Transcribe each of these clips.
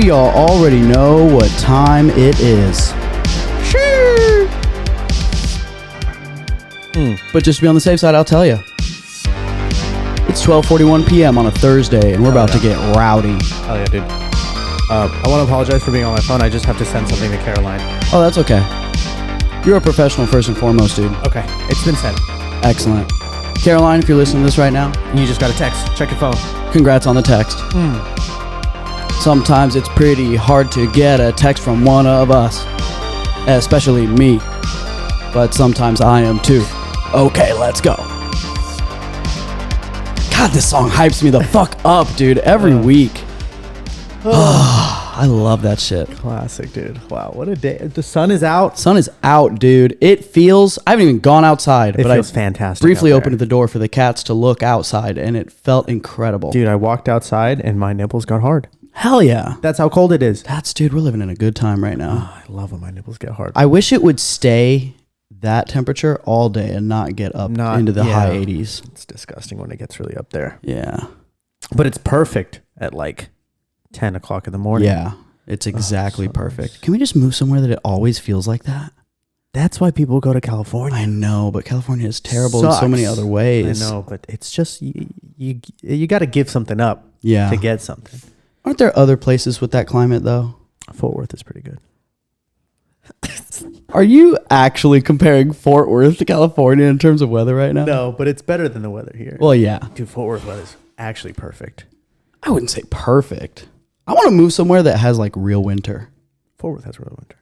y'all already know what time it is. Sure. But just to be on the safe side, I'll tell you. It's 12:41 p.m. on a Thursday, and we're about to get rowdy. Oh yeah, dude. I want to apologize for being on my phone. I just have to send something to Caroline. Oh, that's okay. You're a professional first and foremost, dude. Okay, it's been sent. Excellent. Caroline, if you're listening to this right now, You just got a text. Check your phone. congrats on the text. Sometimes it's pretty hard to get a text from one of us, especially me. But sometimes I am too. Okay, let's go. God, this song hypes me the fuck up, dude, every week. I love that shit. Classic, dude. Wow, what a day. The sun is out. Sun is out, dude. It feels... I haven't even gone outside, It but feels I fantastic briefly out there. opened the door for the cats to look outside, and it felt incredible. Dude, I walked outside and my nipples got hard. Hell yeah. That's how cold it is. Dude, we're living in a good time right now. I love when my nipples get hard. I wish it would stay that temperature all day and not get up into the high 80s. It's disgusting when it gets really up there. Yeah. But it's perfect at like 10 o'clock in the morning. Yeah. It's exactly perfect. Can we just move somewhere that it always feels like that? That's why people go to California. I know, but California is terrible in so many other ways. I know, but it's just, you got to give something up Yeah. to get something. Aren't there other places with that climate, though? Fort Worth is pretty good. Are you actually comparing Fort Worth to California in terms of weather right now? No, but it's better than the weather here. Well, yeah. Dude, Fort Worth weather's actually perfect. I wouldn't say perfect. I want to move somewhere that has like real winter. Fort Worth has real winter.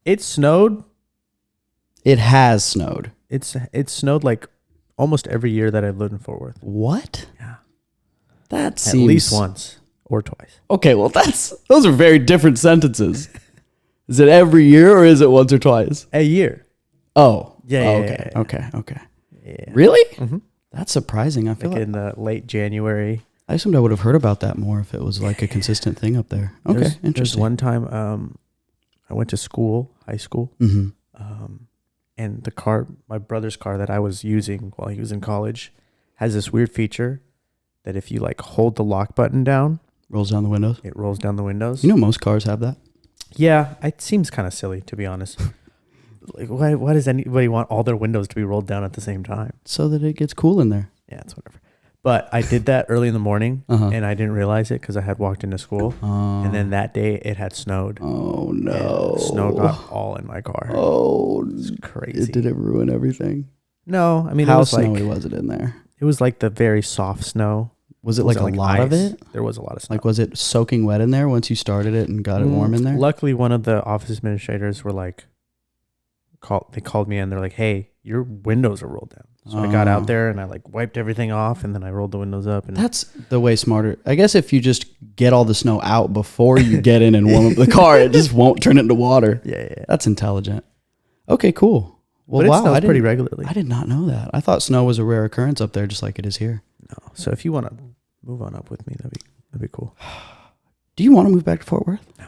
It snowed. It has snowed. It snowed like almost every year that I've lived in Fort Worth. What? Yeah. That seems... At least once or twice. Okay, well, those are very different sentences. Is it every year or is it once or twice? A year. Oh. Yeah, Oh, yeah, okay. yeah. Okay. Yeah. Really? Mm-hmm. That's surprising. I feel Like like in the late January. I assumed I would have heard about that more if it was like a consistent thing up there. Okay, There's interesting. one time I went to school, high school, Mm-hmm. and the car, my brother's car that I was using while he was in college, has this weird feature that if you like hold the lock button down, Rolls down the windows. it rolls down the windows. You know, most cars have that. Yeah, it seems kind of silly, to be honest. Like, why does anybody want all their windows to be rolled down at the same time? So that it gets cool in there. Yeah, it's whatever. But I did that early in the morning, Uh-huh. and I didn't realize it because I had walked into school. And then that day, it had snowed. Oh, And no. snow got all in my car. Oh, It's crazy. did it ruin everything? No, I mean, How it was snowy like, was it in there? it was like the very soft snow. Was it like a lot of ice? it? There was a lot of snow. Like, was it soaking wet in there once you started it and got it warm in there? Luckily, one of the office administrators were like, they called me in. They're like, "Hey, your windows are rolled down." So I got out there and I like wiped everything off, and then I rolled the windows up. And That's the way smarter. I guess if you just get all the snow out before you get in and warm up the car, it just won't turn into water. yeah. That's intelligent. Okay, cool. Well, But it wow, snows pretty regularly. I did not know that. I thought snow was a rare occurrence up there, just like it is here. No. So if you want to move on up with me, that'd be cool. Do you want to move back to Fort Worth? No.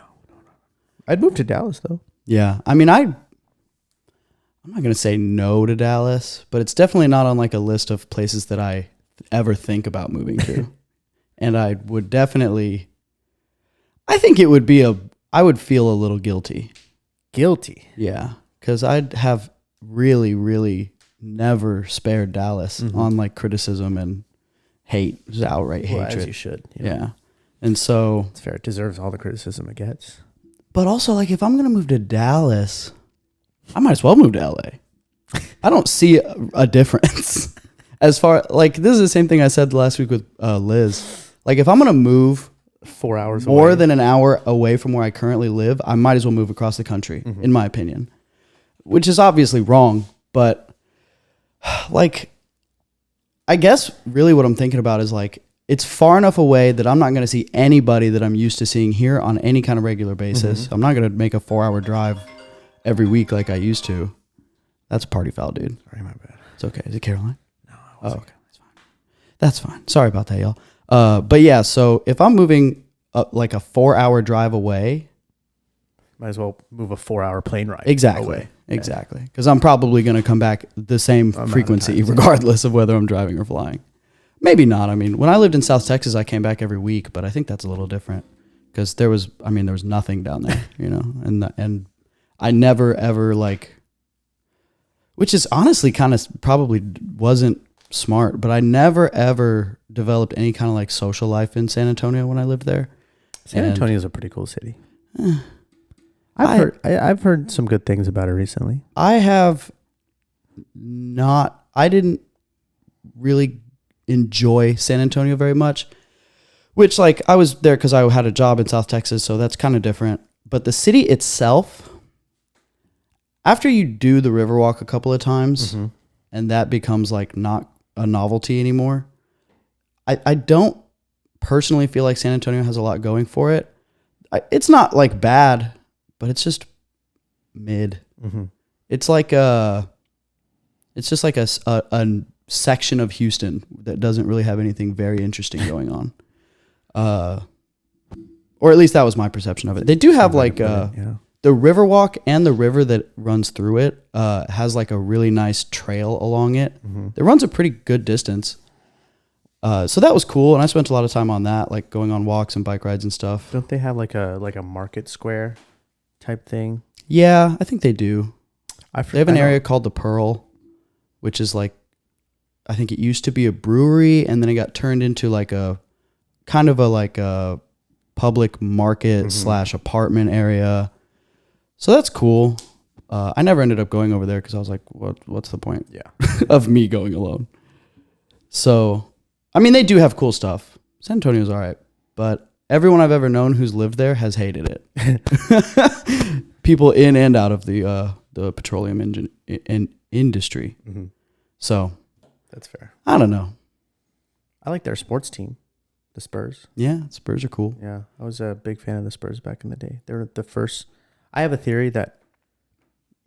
I'd move to Dallas though. Yeah, I mean, I'm not going to say no to Dallas, but it's definitely not on like a list of places that I ever think about moving to. And I would definitely, I think it would be I would feel a little guilty. Guilty. Yeah, because I'd have really, really never spared Dallas on like criticism and hate, just outright hatred. As you should. You know? Yeah. And so, It's fair. It deserves all the criticism it gets. but also like if I'm going to move to Dallas, I might as well move to LA. I don't see a difference. As far like this is the same thing I said last week with Liz. Like if I'm going to move 4 hours more away. than an hour away from where I currently live, I might as well move across the country, in my opinion. Which is obviously wrong, but like I guess really what I'm thinking about is like it's far enough away that I'm not going to see anybody that I'm used to seeing here on any kind of regular basis. I'm not going to make a 4-hour drive every week like I used to. That's party foul, dude. Sorry, my bad. It's okay. Is it Caroline? No, Oh, okay. That's fine. That's fine. Sorry about that, y'all. But yeah, so if I'm moving like a 4-hour drive away. Might as well move a 4-hour plane ride Exactly. away. Exactly. Because I'm probably going to come back the same frequency regardless of whether I'm driving or flying. Maybe not. I mean, when I lived in South Texas, I came back every week, but I think that's a little different because there was nothing down there, and I never ever like, which is honestly kind of probably wasn't smart, but I never ever developed any kind of like social life in San Antonio when I lived there. San Antonio is a pretty cool city. I've heard some good things about it recently. I didn't really enjoy San Antonio very much, which like I was there because I had a job in South Texas, so that's kind of different. But the city itself, after you do the Riverwalk a couple of times, and that becomes like not a novelty anymore, I don't personally feel like San Antonio has a lot going for it. It's not like bad, but it's just mid. It's like it's just like a section of Houston that doesn't really have anything very interesting going on. Or at least that was my perception of it. They do have like the Riverwalk, and the river that runs through it has like a really nice trail along it. It runs a pretty good distance. So that was cool, and I spent a lot of time on that, like going on walks and bike rides and stuff. Don't they have like a market square type thing? Yeah, I think they do. They have an area called the Pearl, which is like, I think it used to be a brewery, and then it got turned into like a kind of a public market / apartment area. So that's cool. I never ended up going over there because I was like, what's the point of me going alone? So, I mean, they do have cool stuff. San Antonio's all right, but everyone I've ever known who's lived there has hated it. People in and out of the petroleum industry. So that's fair. I don't know. I like their sports team, the Spurs. Yeah, Spurs are cool. Yeah, I was a big fan of the Spurs back in the day. They were the first. I have a theory that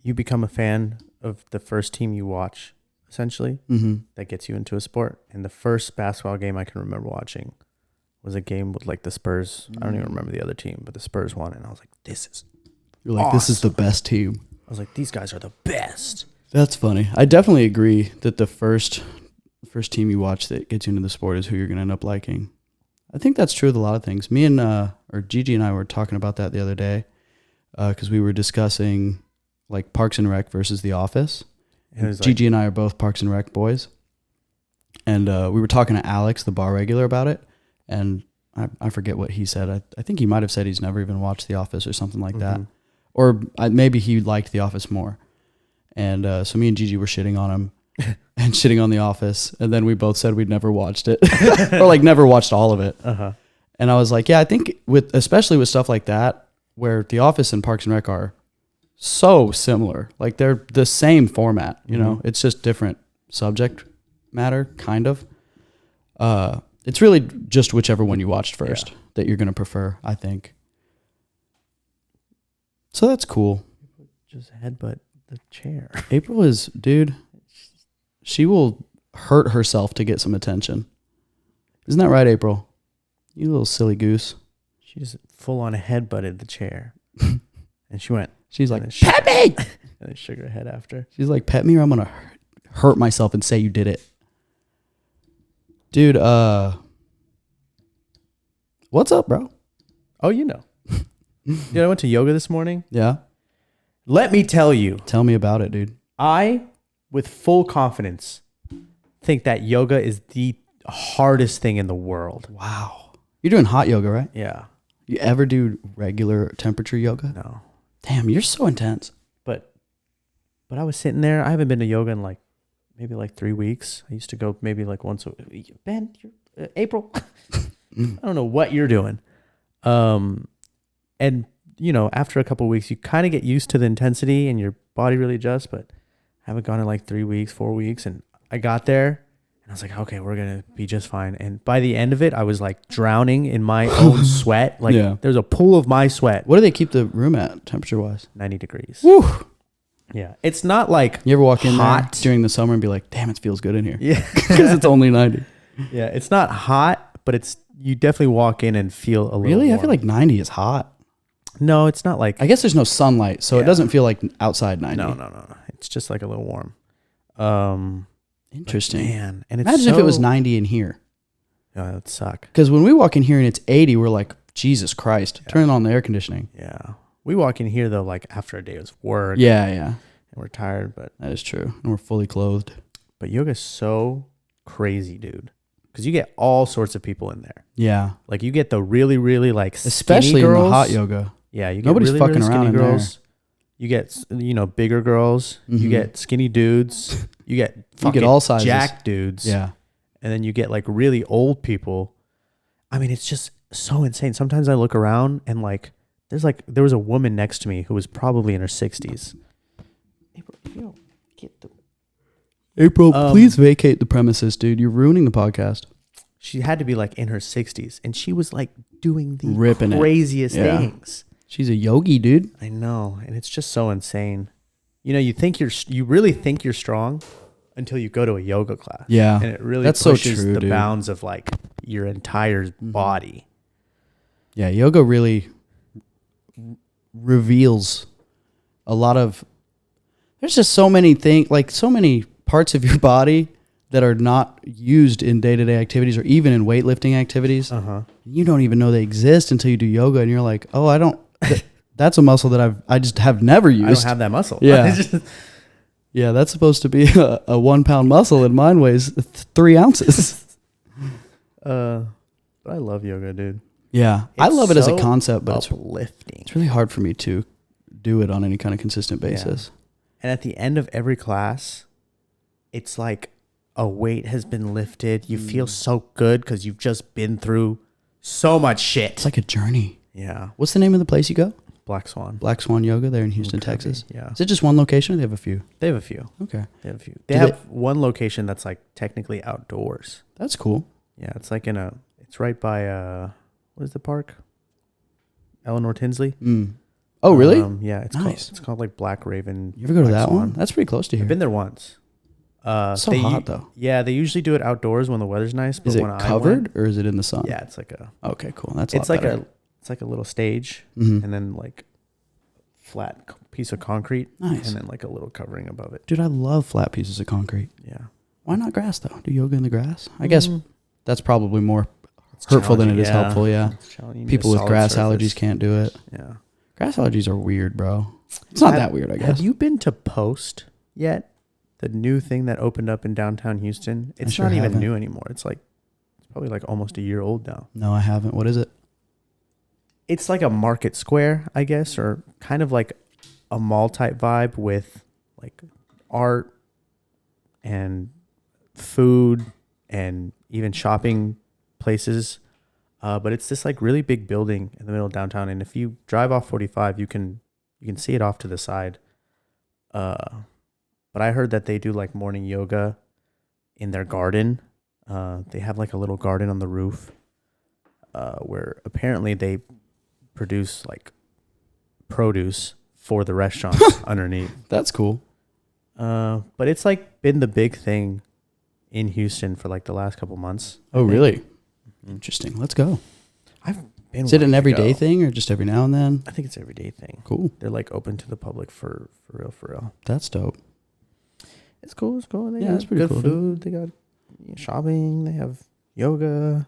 you become a fan of the first team you watch, essentially, that gets you into a sport. And the first basketball game I can remember watching was a game with like the Spurs. I don't even remember the other team, but the Spurs won, and I was like, "This is." You're like, awesome. This is the best team. I was like, these guys are the best. That's funny. I definitely agree that the first team you watch that gets you into the sport is who you're going to end up liking. I think that's true with a lot of things. Me and or Gigi and I were talking about that the other day because we were discussing like Parks and Rec versus The Office. And Gigi and I are both Parks and Rec boys, and we were talking to Alex, the bar regular, about it, and I forget what he said. I think he might have said he's never even watched The Office or something like that. Or maybe he liked The Office more. And so me and Gigi were shitting on him and shitting on The Office. And then we both said we'd never watched it or like never watched all of it. And I was like, yeah, I think especially with stuff like that, where The Office and Parks and Rec are so similar. Like they're the same format, you know, it's just different subject matter, kind of. It's really just whichever one you watched first that you're going to prefer, I think. So that's cool. Just headbutt the chair. April is, dude, she will hurt herself to get some attention. Isn't that right, April? You little silly goose. She just full on headbutted the chair. And she went. She's like, pet me! And then shook her head after. She's like, pet me or I'm going to hurt myself and say you did it. Dude, what's up, bro? Oh, you know. Dude, I went to yoga this morning. Yeah. Let me tell you. Tell me about it, dude. I, with full confidence, think that yoga is the hardest thing in the world. Wow. You're doing hot yoga, right? Yeah. You ever do regular temperature yoga? No. Damn, you're so intense. But I was sitting there. I haven't been to yoga in maybe 3 weeks. I used to go maybe once a week. Ben, April. I don't know what you're doing. And, you know, after a couple of weeks, you kind of get used to the intensity and your body really adjusts, but I haven't gone in 3 weeks, 4 weeks. And I got there and I was like, okay, we're going to be just fine. And by the end of it, I was drowning in my own sweat. There's a pool of my sweat. What do they keep the room at temperature wise? 90 degrees. Woo! Yeah. It's not like you ever walk in hot there during the summer and be like, damn, it feels good in here. Yeah. Because it's only 90. Yeah. It's not hot, but you definitely walk in and feel a little Really? warm. I feel like 90 is hot. No, it's not like... I guess there's no sunlight, so it doesn't feel like outside 90. No. It's just a little warm. Interesting. Man. And it's Imagine if it was 90 in here. Yeah, that'd suck. Because when we walk in here and it's 80, we're like, Jesus Christ. Turn on the air conditioning. Yeah. We walk in here, though, like after a day of work. Yeah. And we're tired, but. That is true. And we're fully clothed. But yoga's so crazy, dude. Because you get all sorts of people in there. Yeah. Like you get the really, really like especially skinny girls. in the hot yoga. Yeah. You get Nobody's really, fucking really around skinny in girls. You get, bigger girls. You get skinny dudes. You get fucking all sizes. jack dudes. Yeah. And then you get like really old people. I mean, it's just so insane. Sometimes I look around and like, there was a woman next to me who was probably in her 60s. April, April, please vacate the premises, dude. You're ruining the podcast. She had to be like in her 60s, and she was like doing the Ripping craziest things. She's a yogi, dude. I know, and it's just so insane. You really think you're strong until you go to a yoga class. Yeah, and it really that's pushes so true, the dude. bounds of like your entire body. Yeah, yoga really reveals a lot of. There's just so many things, like so many parts of your body that are not used in day-to-day activities or even in weightlifting activities. You don't even know they exist until you do yoga, and you're like, oh, I don't. That's a muscle that I just have never used. I don't have that muscle. Yeah. Yeah, that's supposed to be a 1 pound muscle, and mine weighs 3 ounces. But I love yoga, dude. Yeah, I love it as a concept, but uplifting. It's really hard for me to do it on any kind of consistent basis. Yeah. And at the end of every class, it's like a weight has been lifted. You feel so good because you've just been through so much shit. It's like a journey. Yeah. What's the name of the place you go? Black Swan. Black Swan Yoga there in Houston, Texas. Yeah. Is it just one location or they have a few? They have a few. Okay. They have a few. They have one location that's like technically outdoors. That's cool. Yeah. It's like it's right by, what is the park? Eleanor Tinsley. Oh, really? Yeah. It's called like Black Raven. You ever go to that Swan. one? That's pretty close to here. I've been there once. So hot though. Yeah. They usually do it outdoors when the weather's nice. But is it when covered or is it in the sun? Yeah. It's like Okay, cool. That's it's a lot like better. it's like a little stage and then like flat piece of concrete. Nice. And then like a little covering above it. Dude, I love flat pieces of concrete. Yeah. Why not grass though? Do yoga in the grass? I guess that's probably more hurtful than it is helpful. Yeah. People with grass allergies can't do it. Yeah. Grass allergies are weird, bro. It's not that weird, I guess. Have you been to Post yet? The new thing that opened up in downtown Houston. It's not even new anymore. It's probably like almost a year old now. No, I haven't. What is it? It's like a market square, I guess, or kind of like a mall type vibe with like art and food and even shopping places. But it's this like really big building in the middle of downtown. And if you drive off 45, you can see it off to the side. But I heard that they do like morning yoga in their garden. They have like a little garden on the roof where apparently they produce like produce for the restaurants underneath. That's cool. But it's like been the big thing in Houston for like the last couple months. Oh, really? Interesting. Let's go. I've been. Is it an everyday thing or just every now and then? I think it's an everyday thing. Cool. They're like open to the public for real. That's dope. It's cool. It's cool. They Yeah, got it's pretty good cool, food. They got shopping. They have yoga.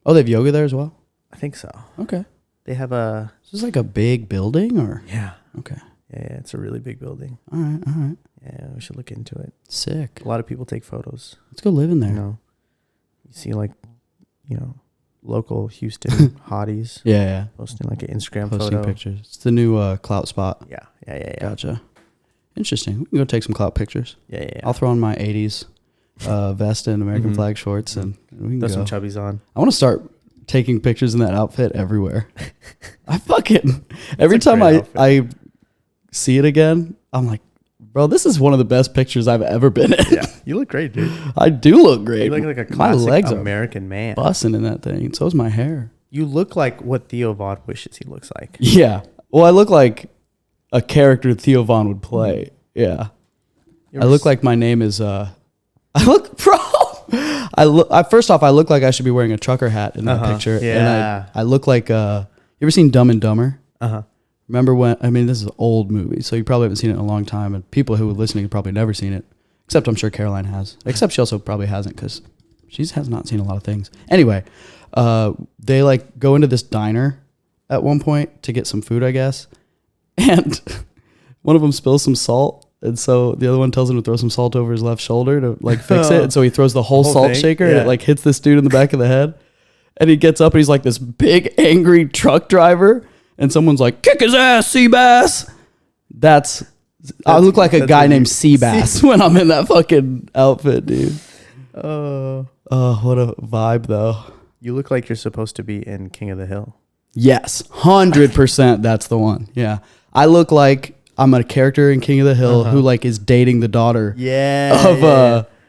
Oh, they have yoga there as well? I think so. Okay. They have Is this like a big building or? Yeah. Okay. Yeah, it's a really big building. All right. Yeah, we should look into it. Sick. A lot of people take photos. Let's go live in there. You see like, local Houston hotties. Yeah. Posting like an Instagram Posting photo. pictures. It's the new clout spot. Yeah. Gotcha. Interesting. We can go take some clout pictures. Yeah. I'll throw on my 80s vest and American flag shorts and we can Throw go. some chubbies on. I want to start taking pictures in that outfit everywhere. I fucking every time I see it again, I'm like, bro, this is one of the best pictures I've ever been in. Yeah, you look great, dude. I do look great. You look like a my classic legs American man. are busting in that thing. So is my hair. You look like what Theo Vaughn wishes he looks like. Yeah. Well, I look like a character Theo Vaughn would play. Yeah. I look like my name is I look first off, I look like I should be wearing a trucker hat in that picture. Yeah. And I look like you ever seen Dumb and Dumber? Uh-huh. Remember when this is an old movie, so you probably haven't seen it in a long time, and people who are listening have probably never seen it. Except I'm sure Caroline has. Except she also probably hasn't because She has not seen a lot of things. Anyway, they like go into this diner at one point to get some food, I guess. And one of them spills some salt. And so the other one tells him to throw some salt over his left shoulder to like fix it. And so he throws the whole salt thing? shaker Yeah. and it like hits this dude in the back of the head. And he gets up and he's like this big angry truck driver. And someone's like, kick his ass, Seabass. I look like a guy named Seabass when I'm in that fucking outfit, dude. Oh, what a vibe though. You look like you're supposed to be in King of the Hill. Yes, 100%. That's the one. Yeah, I look like I'm a character in King of the Hill who like is dating the daughter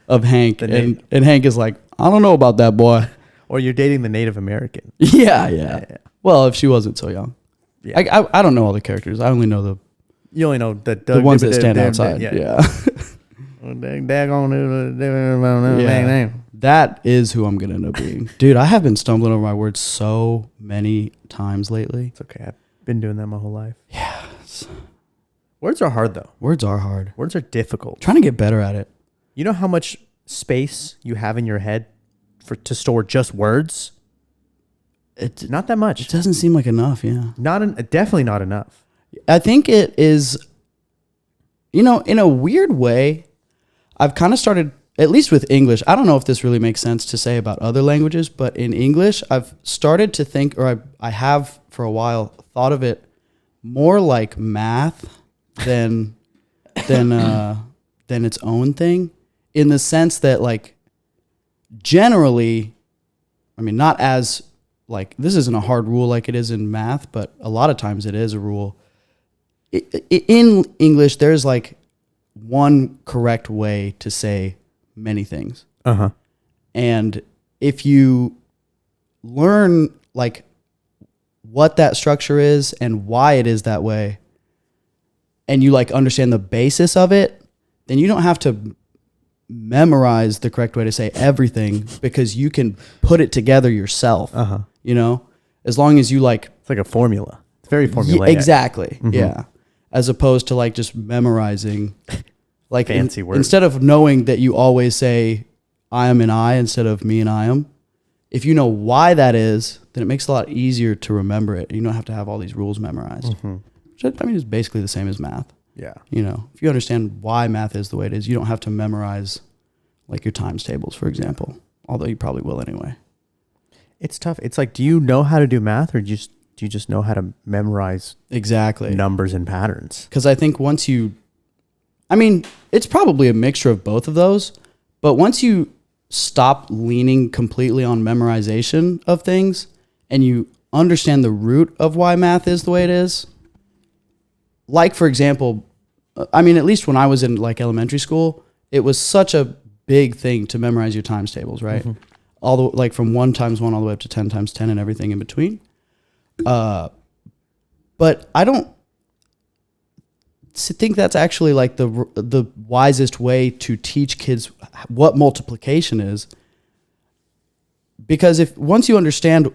of Hank, and Hank is like, I don't know about that boy. Or you're dating the Native American. Yeah. Well, if she wasn't so young. Yeah. I don't know all the characters. I only know You only know the ones that stand outside. Yeah. That is who I'm gonna end up being. Dude, I have been stumbling over my words so many times lately. It's okay. I've been doing that my whole life. Yeah. Words are hard though. Words are hard. Words are difficult. Trying to get better at it. You know how much space you have in your head to store just words? It's not that much. It doesn't seem like enough, yeah. Definitely not enough. I think it is, in a weird way, I've kind of started, at least with English, I don't know if this really makes sense to say about other languages, but in English, I've started to think, or I have for a while thought of it more like math than its own thing, in the sense that, like, generally, I mean, not as, like, this isn't a hard rule like it is in math, but a lot of times it is a rule. In English, there's like one correct way to say many things. And if you learn like what that structure is and why it is that way, and you like understand the basis of it, then you don't have to memorize the correct way to say everything, because you can put it together yourself. As long as you like, it's like a formula. It's very formulaic. Exactly. Yeah. As opposed to like just memorizing like fancy words. Instead of knowing that you always say I am and I instead of me and I am, if you know why that is, then it makes it a lot easier to remember it. You don't have to have all these rules memorized. Which, I mean, it's basically the same as math. Yeah. If you understand why math is the way it is, you don't have to memorize like your times tables, for example, although you probably will anyway. It's tough. It's like, do you know how to do math, or do you just know how to memorize exactly numbers and patterns? Because I think it's probably a mixture of both of those, but once you stop leaning completely on memorization of things and you understand the root of why math is the way it is, like, for example, I mean, at least when I was in like elementary school, it was such a big thing to memorize your times tables, right? All the, like, from 1 times 1 all the way up to 10 times 10 and everything in between. But I don't think that's actually like the wisest way to teach kids what multiplication is. Because once you understand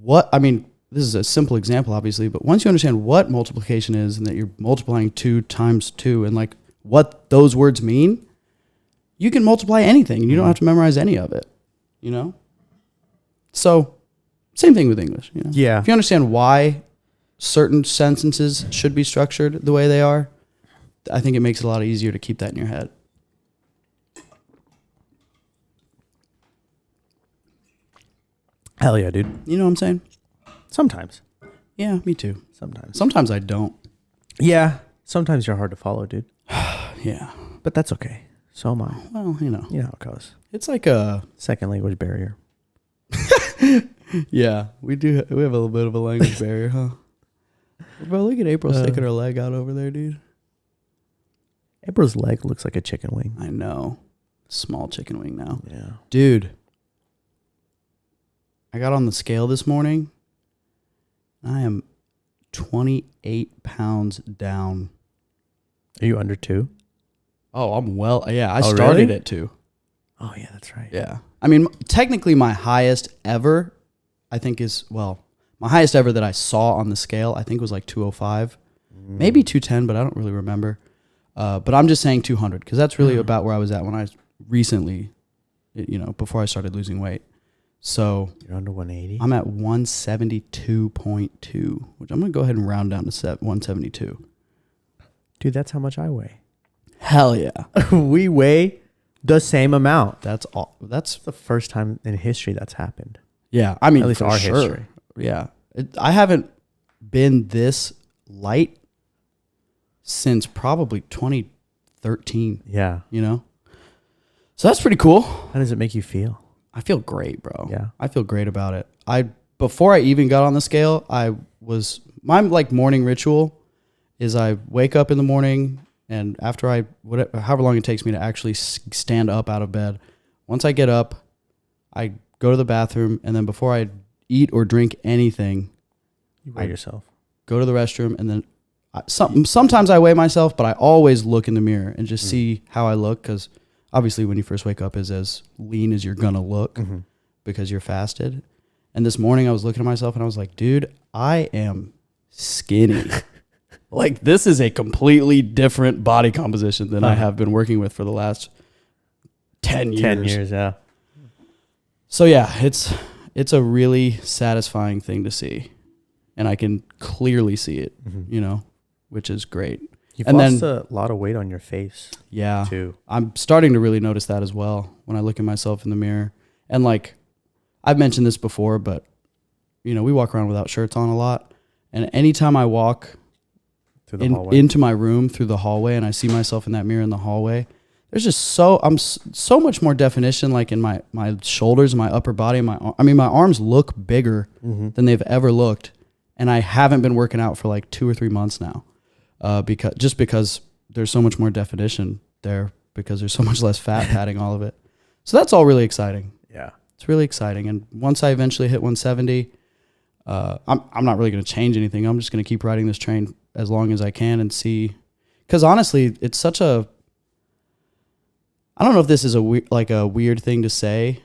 this is a simple example, obviously, but once you understand what multiplication is and that you're multiplying 2 times 2 and like what those words mean, you can multiply anything and you don't have to memorize any of it, So same thing with English. Yeah. If you understand why certain sentences should be structured the way they are, I think it makes it a lot easier to keep that in your head. Hell yeah, dude. You know what I'm saying? Sometimes. Yeah, me too. Sometimes. Sometimes I don't. Yeah. Sometimes you're hard to follow, dude. Yeah. But that's okay. So am I. Well, You know how it goes. it's like a... Second language barrier. Yeah, we have a little bit of a language barrier, huh? Bro, look at April sticking her leg out over there, dude. April's leg looks like a chicken wing. I know. Small chicken wing now. Yeah. Dude, I got on the scale this morning. I am 28 pounds down. Are you under 2? Oh, I Oh, started really? at 2. Oh, yeah, that's right. Yeah. I mean, technically my highest ever, I think my highest ever that I saw on the scale, I think was like 205. Maybe 210, but I don't really remember. But I'm just saying 200 because that's really about where I was at when I recently before I started losing weight. So You're under 180? I'm at 172.2, which I'm going to go ahead and round down to 172. Dude, that's how much I weigh. Hell yeah. We weigh the same amount. That's all. That's the first time in history that's happened. Yeah. I mean, at least for our sure. history. Yeah. I haven't been this light since probably 2013, Yeah. So that's pretty cool. How does it make you feel? I feel great, bro. Yeah. I feel great about it. Before I even got on the scale, my like morning ritual is I wake up in the morning, and after however long it takes me to actually stand up out of bed, once I get up, I go to the bathroom, and then before I eat or drink anything, You weigh yourself. go to the restroom, and then sometimes I weigh myself, but I always look in the mirror and just see how I look, because obviously when you first wake up is as lean as you're gonna look because you're fasted. And this morning I was looking at myself and I was like, dude, I am skinny. Like, this is a completely different body composition than I have been working with for the last 10 years. 10 years, yeah. So yeah, it's a really satisfying thing to see. And I can clearly see it, which is great. You've And lost then- a lot of weight on your face, Yeah. too. I'm starting to really notice that as well when I look at myself in the mirror. And like, I've mentioned this before, but we walk around without shirts on a lot. And anytime I walk Through the hallway. into my room through the hallway and I see myself in that mirror in the hallway, there's just so much more definition, like in my shoulders and my upper body. My arms look bigger than they've ever looked. And I haven't been working out for like 2 or 3 months now. Because there's so much more definition there, because there's so much less fat padding all of it. So that's all really exciting. Yeah. It's really exciting. And once I eventually hit 170, I'm not really going to change anything. I'm just going to keep riding this train as long as I can and see. Because honestly, it's such a, I don't know if this is a weird thing to say.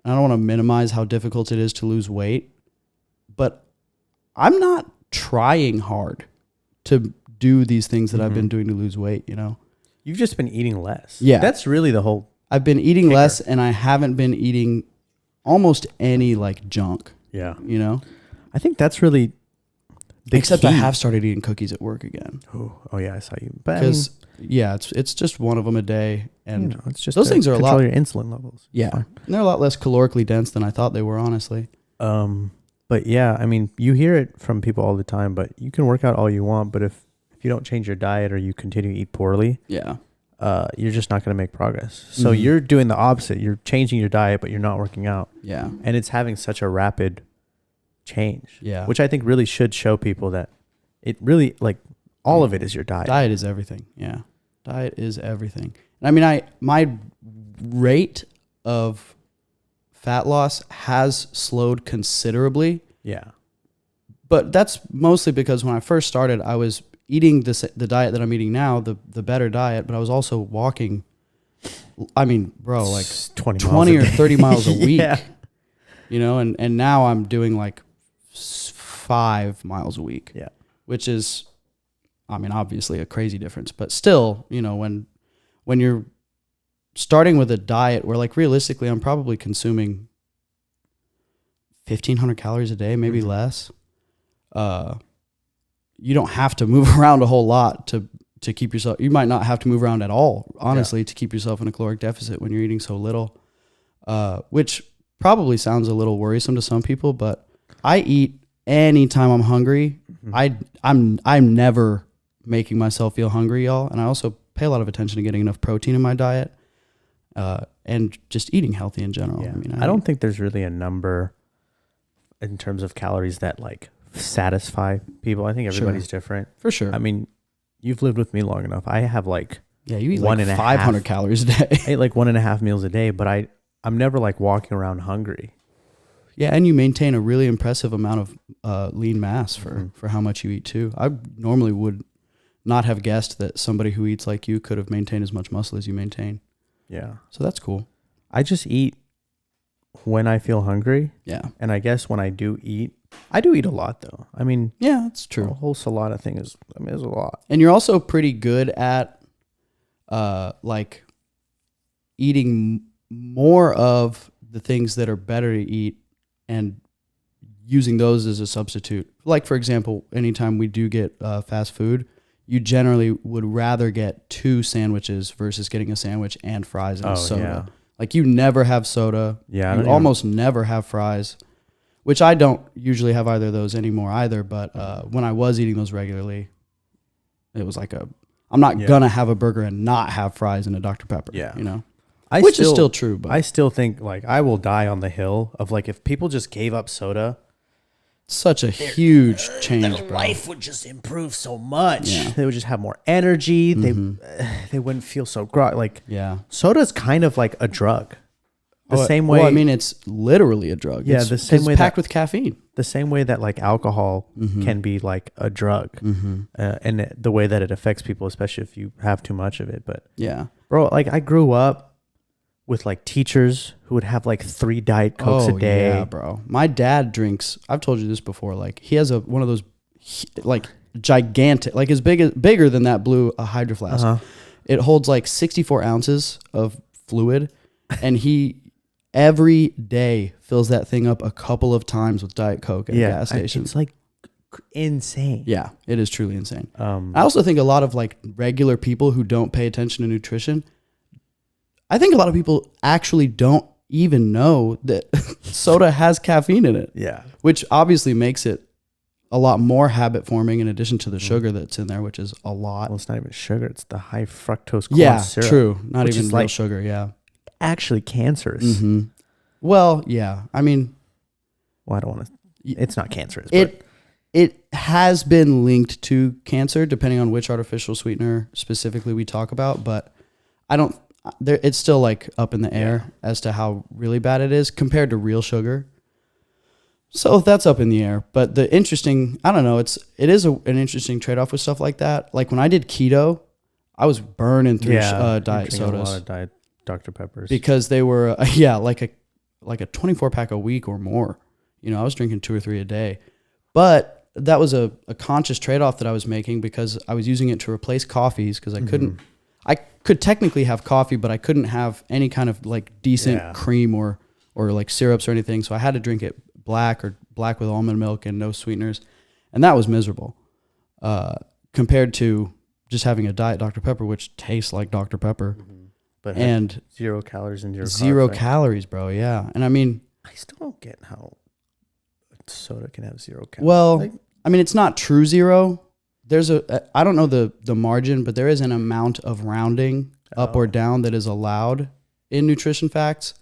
I don't want to minimize how difficult it is to lose weight, but I'm not trying hard to do these things that I've been doing to lose weight, You've just been eating less. Yeah. That's really the whole... I've been eating kicker. less, and I haven't been eating almost any like junk, Yeah. I think that's really... the Except key. I have started eating cookies at work again. Oh yeah, I saw you. But Because it's just one of them a day, and it's just those things are a lot. Control your insulin levels. Yeah, and they're a lot less calorically dense than I thought they were, honestly. But yeah, you hear it from people all the time. But you can work out all you want, but if you don't change your diet or you continue to eat poorly, Yeah, you're just not going to make progress. So you're doing the opposite. You're changing your diet, but you're not working out, yeah, and it's having such a rapid change. Yeah. which I think really should show people that it really all of it is your diet. Diet is everything. Yeah, diet is everything. And my rate of fat loss has slowed considerably. Yeah. But that's mostly because when I first started, I was eating the diet that I'm eating now, the better diet, but I was also walking, like 20 or 30 miles a week, Yeah. And now I'm doing like 5 miles a week, Yeah. which is, obviously a crazy difference, but still, when you're starting with a diet where like realistically, I'm probably consuming 1,500 calories a day, maybe less. You don't have to move around a whole lot to keep yourself. You might not have to move around at all, honestly, to keep yourself in a caloric deficit when you're eating so little, which probably sounds a little worrisome to some people, but I eat anytime I'm hungry. I'm never making myself feel hungry, y'all. And I also pay a lot of attention to getting enough protein in my diet, and just eating healthy in general. Yeah. I don't think there's really a number in terms of calories that satisfy people. I think everybody's different. For sure. You've lived with me long enough. I have Yeah, you eat one like and a 500 half. calories a day. I eat 1.5 meals a day, but I'm never walking around hungry. Yeah, and you maintain a really impressive amount of lean mass for how much you eat too. I normally would not have guessed that somebody who eats like you could have maintained as much muscle as you maintain. Yeah. So that's cool. I just eat when I feel hungry. Yeah. And I guess when I do eat a lot though. Yeah, that's The true. whole salada thing is a lot. And you're also pretty good at eating more of the things that are better to eat and using those as a substitute. Like, for example, anytime we do get fast food, you generally would rather get 2 sandwiches versus getting a sandwich and fries and a soda. Yeah. Like, you never have soda. Yeah, you almost never have fries, which I don't usually have either of those anymore either. But when I was eating those regularly, it was like I'm not going to have a burger and not have fries and a Dr. Pepper, you know? Which is still true. But I still think, like, I will die on the hill of, like, if people just gave up soda. Such a huge change, Their bro. life would just improve so much. Yeah. They would just have more energy. They wouldn't feel so like. Yeah. Soda's kind of like a drug. The same way. Well, I mean, it's literally a drug. Yeah, it's, the same way it's packed with caffeine. The same way that like alcohol can be like a drug, and the way that it affects people, especially if you have too much of it. But Yeah. bro, like I grew up with like teachers who would have like 3 Diet Cokes a day. Yeah, bro. My dad drinks. I've told you this before. Like, he has one of those like gigantic, like bigger than that blue Hydro Flask. It holds like 64 ounces of fluid, and he every day fills that thing up a couple of times with Diet Coke at a gas station. It's like insane. Yeah, it is truly insane. I I also think a lot of like regular people who don't pay attention to nutrition, I think a lot of people actually don't even know that soda has caffeine in it. Yeah. Which obviously makes it a lot more habit forming in addition to the sugar that's in there, which is a lot. Well, it's not even sugar. It's the high fructose corn Yeah, syrup. true. Not which even is real like sugar. Yeah. actually cancerous. Mm-hmm. Well, yeah. I mean, Well, I don't want to. It's not cancerous. it has been linked to cancer depending on which artificial sweetener specifically we talk about, but I don't. It's still like up in the air as to how really bad it is compared to real sugar. So that's up in the air. But the interesting, I don't know, it is an interesting trade-off with stuff like that. Like when I did keto, I was burning through diet sodas. A lot of Diet Dr. Peppers. Because they were, like a 24 pack a week or more. You know, I was drinking 2 or 3 a day. But that was a conscious trade-off that I was making because I was using it to replace coffees because I could technically have coffee, but I couldn't have any kind of like decent cream or like syrups or anything. So I had to drink it black with almond milk and no sweeteners. And that was miserable compared to just having a Diet Dr. Pepper, which tastes like Dr. Pepper. But and 0 calories and 0 zero carbs, right? calories, bro. Yeah. And I mean, I still don't get how soda can have 0 calories. well, I mean, it's not true 0. There's I don't know the margin, but there is an amount of rounding up or down that is allowed in nutrition facts.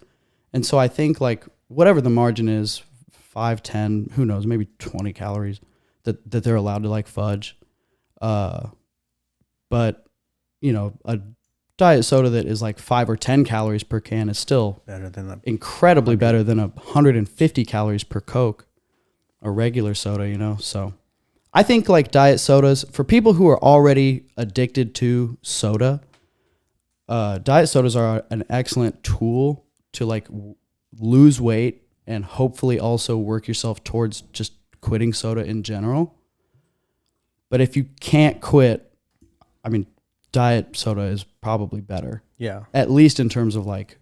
And so I think like whatever the margin is, 5, 10, who knows, maybe 20 calories that they're allowed to like fudge. But you know, a diet soda that is like 5 or 10 calories per can is still better than incredibly better than 150 calories per Coke or regular soda, you know? So I think like diet sodas for people who are already addicted to soda, diet sodas are an excellent tool to like lose weight and hopefully also work yourself towards just quitting soda in general. But if you can't quit, I mean, diet soda is probably better. Yeah. At least in terms of like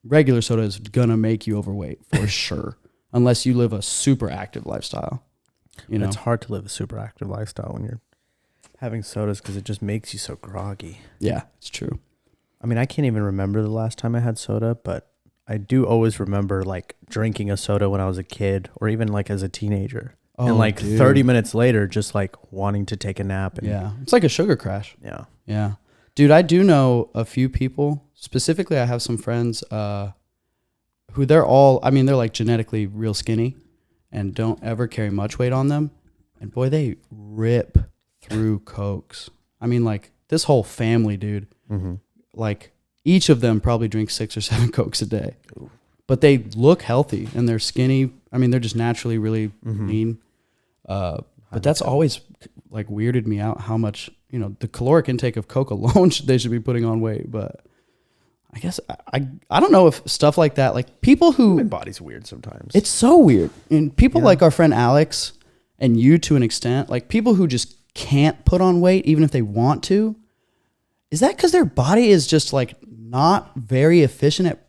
regular soda is going to make you overweight for sure. Unless you live a super active lifestyle. You know, it's hard to live a super active lifestyle when you're having sodas because it just makes you so groggy. Yeah, it's true. I mean, I can't even remember the last time I had soda, but I do always remember like drinking a soda when I was a kid or even like as a teenager. Oh, and like dude. 30 minutes later, just like wanting to take a nap. And yeah, it's like a sugar crash. Yeah. Yeah. Dude, I do know a few people. Specifically, I have some friends who they're like genetically real skinny and don't ever carry much weight on them. And boy, they rip through Cokes. I mean, like this whole family, dude, like each of them probably drinks 6 or 7 Cokes a day. Ooh. But they look healthy and they're skinny. I mean, they're just naturally really lean. But that's always like weirded me out how much, you know, the caloric intake of Coke alone they should be putting on weight. But I guess I don't know if stuff like that, like people who... My body's weird sometimes. It's so weird. And people like our friend Alex and you to an extent, like people who just can't put on weight even if they want to, is that because their body is just like not very efficient at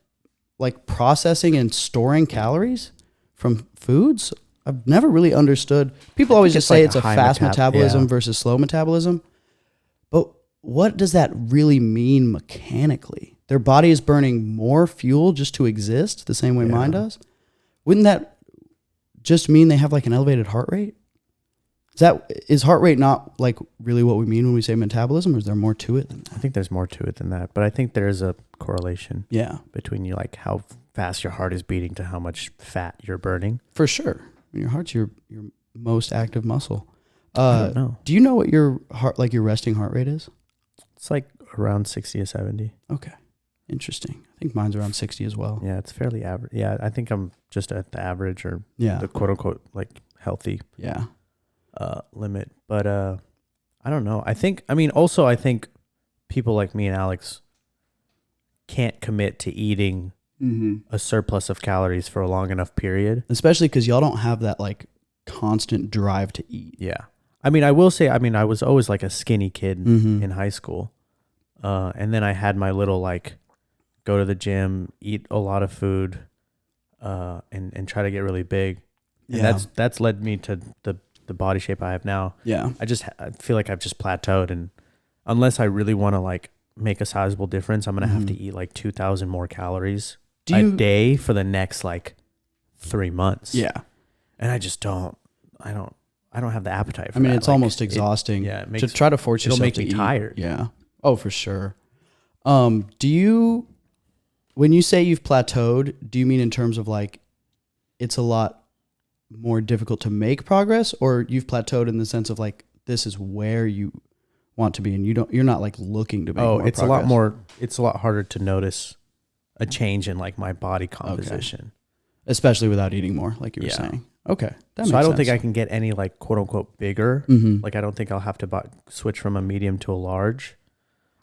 like processing and storing calories from foods. I've never really understood. People always just say it's a fast metabolism versus slow metabolism. But what does that really mean mechanically? Their body is burning more fuel just to exist the same way mine does. Wouldn't that just mean they have like an elevated heart rate? Is heart rate not like really what we mean when we say metabolism, or is there more to it than that? I think there's more to it than that, but I think there is a correlation. Yeah, between you, like how fast your heart is beating to how much fat you're burning. For sure. I mean, your heart's your most active muscle. I don't know. Do you know what your your resting heart rate is? It's like around 60 or 70. Okay, interesting. I think mine's around 60 as well. Yeah, it's fairly average. Yeah, I think I'm just at the average or the quote unquote like healthy. Yeah. Limit, but I don't know. I think people like me and Alex can't commit to eating a surplus of calories for a long enough period, especially because y'all don't have that like constant drive to eat. Yeah, I mean, I will say, I was always like a skinny kid in high school, and then I had my little like go to the gym, eat a lot of food, and try to get really big, and that's led me to the body shape I have now. Yeah. I feel like I've just plateaued, and unless I really want to like make a sizable difference, I'm going to have to eat like 2,000 more calories a day for the next like 3 months. Yeah. And I just don't have the appetite for that. I mean, it's like, almost exhausting to try to force yourself to eat. It'll make me tired. Yeah. Oh, for sure. When you say you've plateaued, do you mean in terms of like, it's a lot more difficult to make progress, or you've plateaued in the sense of like this is where you want to be and you're not like looking to make more progress? It's a lot harder to notice a change in like my body composition, especially without eating more, like you were saying. Okay, so I don't think I can get any like quote unquote bigger. Like I don't think I'll have to switch from a medium to a large.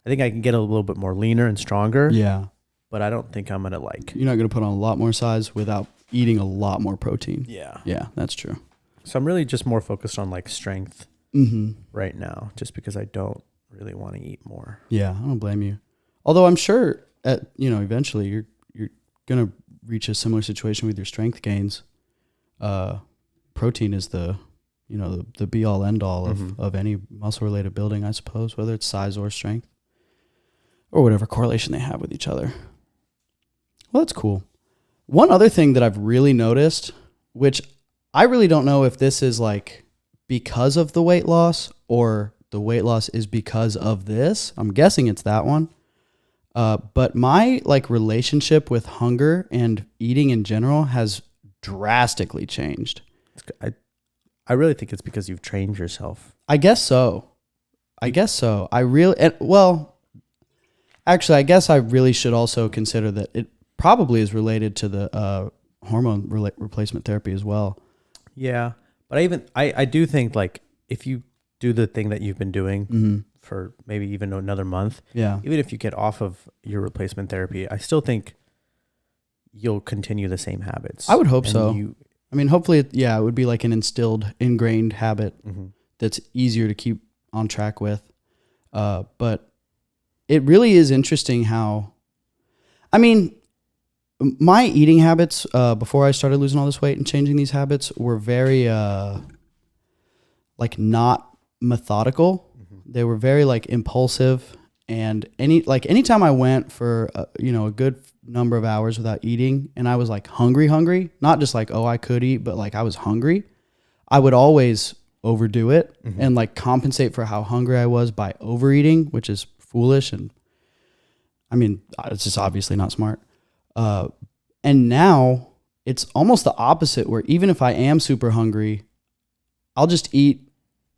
I think I can get a little bit more leaner and stronger. Yeah, but I don't think I'm gonna you're not gonna put on a lot more size without eating a lot more protein. Yeah, that's true. So I'm really just more focused on like strength right now, just because I don't really want to eat more. Yeah, I don't blame you. Although I'm sure eventually you're gonna reach a similar situation with your strength gains. Protein is the be all end all of any muscle related building, I suppose, whether it's size or strength or whatever correlation they have with each other. Well, that's cool. One other thing that I've really noticed, which I really don't know if this is like because of the weight loss or the weight loss is because of this. I'm guessing it's that one. But my like relationship with hunger and eating in general has drastically changed. I really think it's because you've trained yourself. I guess so. Actually, I guess I really should also consider that it probably is related to the hormone replacement therapy as well. Yeah, but I do think like if you do the thing that you've been doing for maybe even another month, even if you get off of your replacement therapy, I still think you'll continue the same habits. I would hope so. I mean, hopefully, it would be like an ingrained habit that's easier to keep on track with. But it really is interesting how, I mean, my eating habits before I started losing all this weight and changing these habits were very like not methodical. They were very like impulsive, and anytime I went for a good number of hours without eating and I was like hungry, not just like, oh, I could eat, but like I was hungry, I would always overdo it and like compensate for how hungry I was by overeating, which is foolish. And I mean, it's just obviously not smart. And now it's almost the opposite, where even if I am super hungry, I'll just eat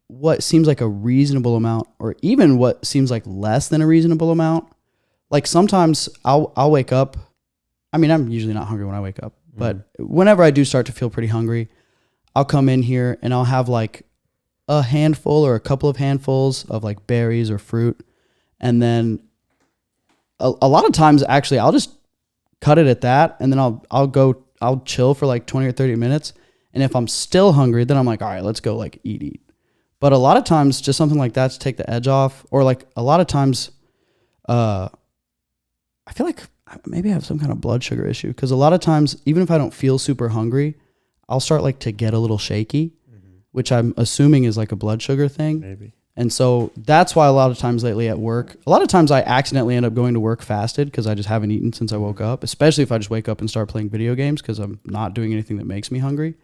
what seems like a reasonable amount, or even what seems like less than a reasonable amount. Like sometimes I'll wake up. I mean, I'm usually not hungry when I wake up, but whenever I do start to feel pretty hungry, I'll come in here and I'll have like a handful or a couple of handfuls of like berries or fruit. And then a lot of times actually I'll just cut it at that. And then I'll chill for like 20 or 30 minutes. And if I'm still hungry, then I'm like, all right, let's go like eat. But a lot of times just something like that to take the edge off, or like a lot of times, I feel like maybe I have some kind of blood sugar issue. Because a lot of times, even if I don't feel super hungry, I'll start like to get a little shaky, which I'm assuming is like a blood sugar thing. Maybe. And so that's why a lot of times lately at work, a lot of times I accidentally end up going to work fasted because I just haven't eaten since I woke up, especially if I just wake up and start playing video games because I'm not doing anything that makes me hungry.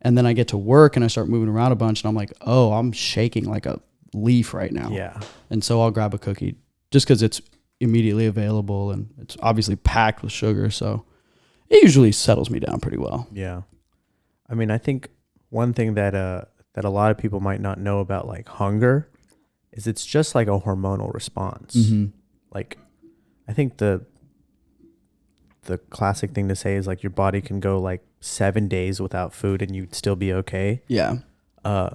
And then I get to work and I start moving around a bunch and I'm like, oh, I'm shaking like a leaf right now. Yeah. And so I'll grab a cookie just because it's immediately available and it's obviously packed with sugar. So it usually settles me down pretty well. Yeah. I mean, I think one thing that that a lot of people might not know about like hunger is it's just like a hormonal response. Mm-hmm. Like I think the classic thing to say is like your body can go like 7 days without food and you'd still be okay. Yeah.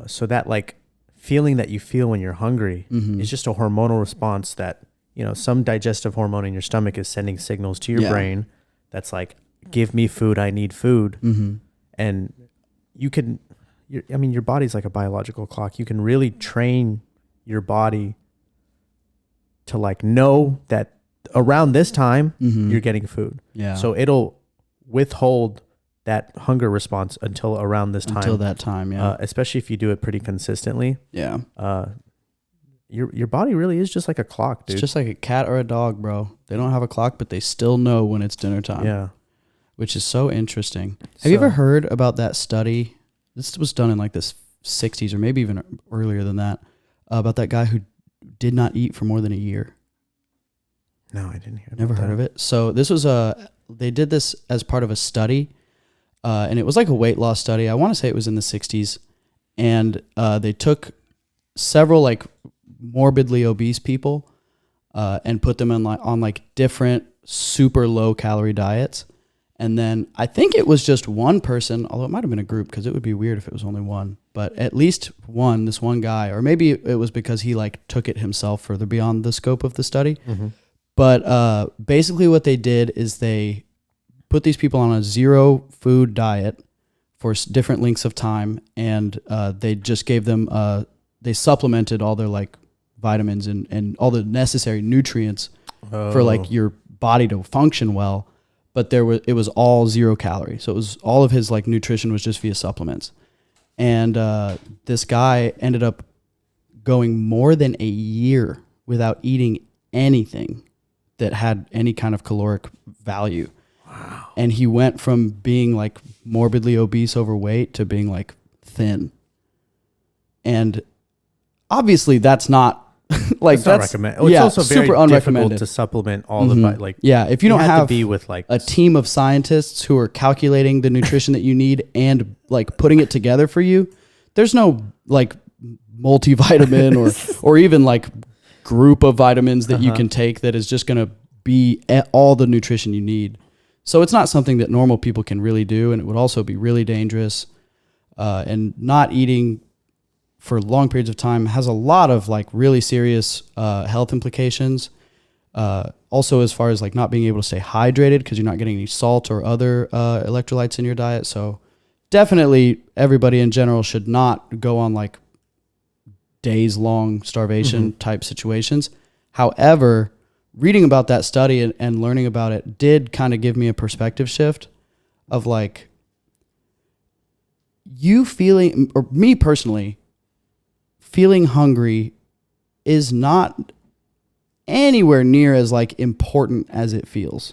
So that like feeling that you feel when you're hungry is just a hormonal response that, you know, some digestive hormone in your stomach is sending signals to your brain that's like, give me food, I need food. And you can, I mean, your body's like a biological clock. You can really train your body to like know that around this time you're getting food. Yeah. So it'll withhold that hunger response until around this time. Until that time, yeah. Especially if you do it pretty consistently. Yeah. Your body really is just like a clock, dude. It's just like a cat or a dog, bro. They don't have a clock, but they still know when it's dinner time. Yeah. Which is so interesting. Have you ever heard about that study? This was done in like the 60s or maybe even earlier than that, about that guy who did not eat for more than a year. No, I didn't hear. Never heard of it. So this was they did this as part of a study, and it was like a weight loss study. I want to say it was in the 60s, and they took several like morbidly obese people, and put them on like different super low calorie diets. And then I think it was just one person, although it might have been a group because it would be weird if it was only one, but at least this one guy, or maybe it was because he like took it himself further beyond the scope of the study. But basically what they did is they put these people on a zero food diet for different lengths of time. And they just gave them, they supplemented all their like vitamins and all the necessary nutrients for like your body to function well. But it was all 0 calorie. So it was all of his like nutrition was just via supplements. And this guy ended up going more than a year without eating anything that had any kind of caloric value. Wow. And he went from being like morbidly obese, overweight to being like thin. And obviously that's not like that's recommended. It's also very super unrecommended to supplement all the like. Yeah, if you don't have to be with like a team of scientists who are calculating the nutrition that you need and like putting it together for you, there's no like multivitamin or even like group of vitamins that you can take that is just going to be all the nutrition you need. So it's not something that normal people can really do, and it would also be really dangerous. And not eating for long periods of time has a lot of like really serious health implications. Also, as far as like not being able to stay hydrated because you're not getting any salt or other electrolytes in your diet. So definitely everybody in general should not go on like days long starvation type situations. However, reading about that study and learning about it did kind of give me a perspective shift of like you feeling, or me personally, feeling hungry is not anywhere near as like important as it feels.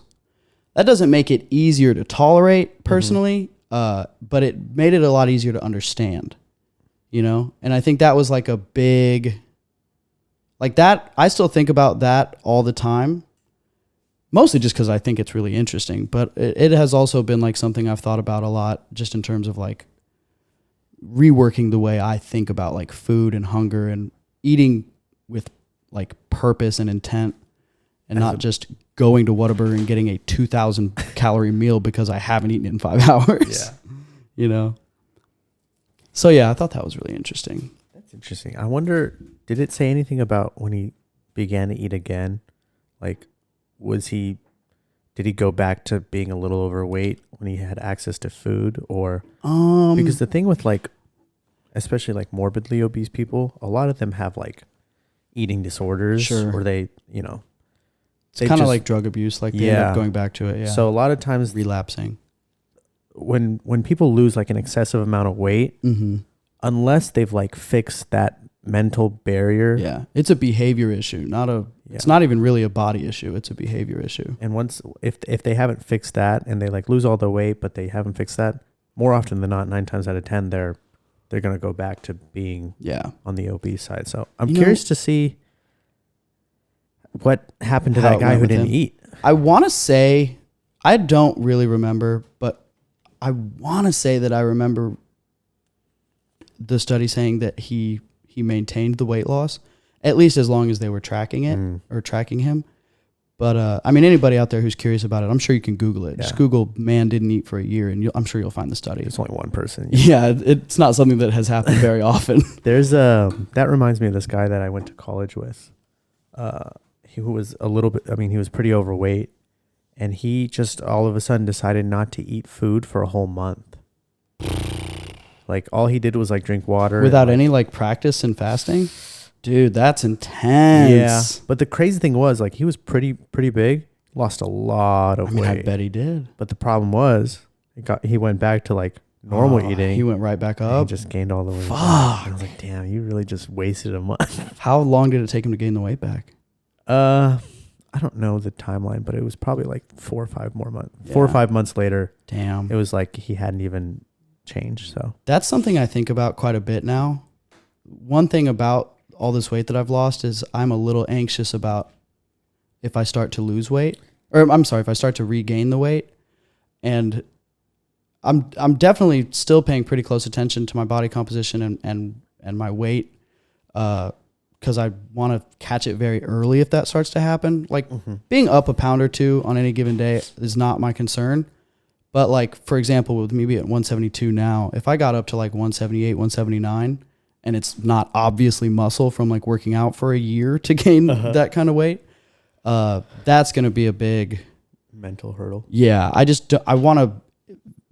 That doesn't make it easier to tolerate personally, but it made it a lot easier to understand, you know? And I think that was like a big, like that, I still think about that all the time, mostly just because I think it's really interesting, but it has also been like something I've thought about a lot just in terms of like reworking the way I think about like food and hunger and eating with like purpose and intent and not just going to Whataburger and getting a 2,000 calorie meal because I haven't eaten in 5 hours. Yeah. You know? So yeah, I thought that was really interesting. That's interesting. I wonder, did it say anything about when he began to eat again? Like, did he go back to being a little overweight when he had access to food? Or because the thing with like, especially like morbidly obese people, a lot of them have like eating disorders, or they, you know, It's kind of like drug abuse, like they end up going back to it. Yeah. So a lot of times relapsing. When people lose like an excessive amount of weight, unless they've like fixed that mental barrier. Yeah. It's a behavior issue, it's not even really a body issue. It's a behavior issue. And once, if they haven't fixed that and they like lose all the weight, but they haven't fixed that, more often than not, 9 times out of 10, they're going to go back to being on the obese side. So I'm curious to see what happened to that guy who didn't eat. I want to say, I don't really remember, but I want to say that I remember the study saying that he maintained the weight loss, at least as long as they were tracking it or tracking him. But I mean, anybody out there who's curious about it, I'm sure you can Google it. Yeah. Just Google "man didn't eat for a year," and I'm sure you'll find the study. It's only one person. Yeah, it's not something that has happened very often. There's that reminds me of this guy that I went to college with. He was he was pretty overweight, and he just all of a sudden decided not to eat food for a whole month. Like all he did was like drink water without any like practice in fasting. Dude, that's intense. Yeah, but the crazy thing was like he was pretty big, lost a lot of weight. I bet he did. But the problem was he went back to like normal eating. He went right back up. He just gained all the weight. Fuck. I was like, damn, you really just wasted a month. How long did it take him to gain the weight back? I don't know the timeline, but it was probably like 4 or 5 more months. Yeah. 4 or 5 months later. Damn. It was like he hadn't even changed. So that's something I think about quite a bit now. One thing about all this weight that I've lost is I'm a little anxious about if I start to lose weight, or I'm sorry, if I start to regain the weight. And I'm definitely still paying pretty close attention to my body composition and my weight, because I want to catch it very early if that starts to happen. Like being up a pound or 2 on any given day is not my concern. But like, for example, with me being at 172 now, if I got up to like 178, 179, and it's not obviously muscle from like working out for a year to gain that kind of weight, that's going to be a big mental hurdle. Yeah. I want to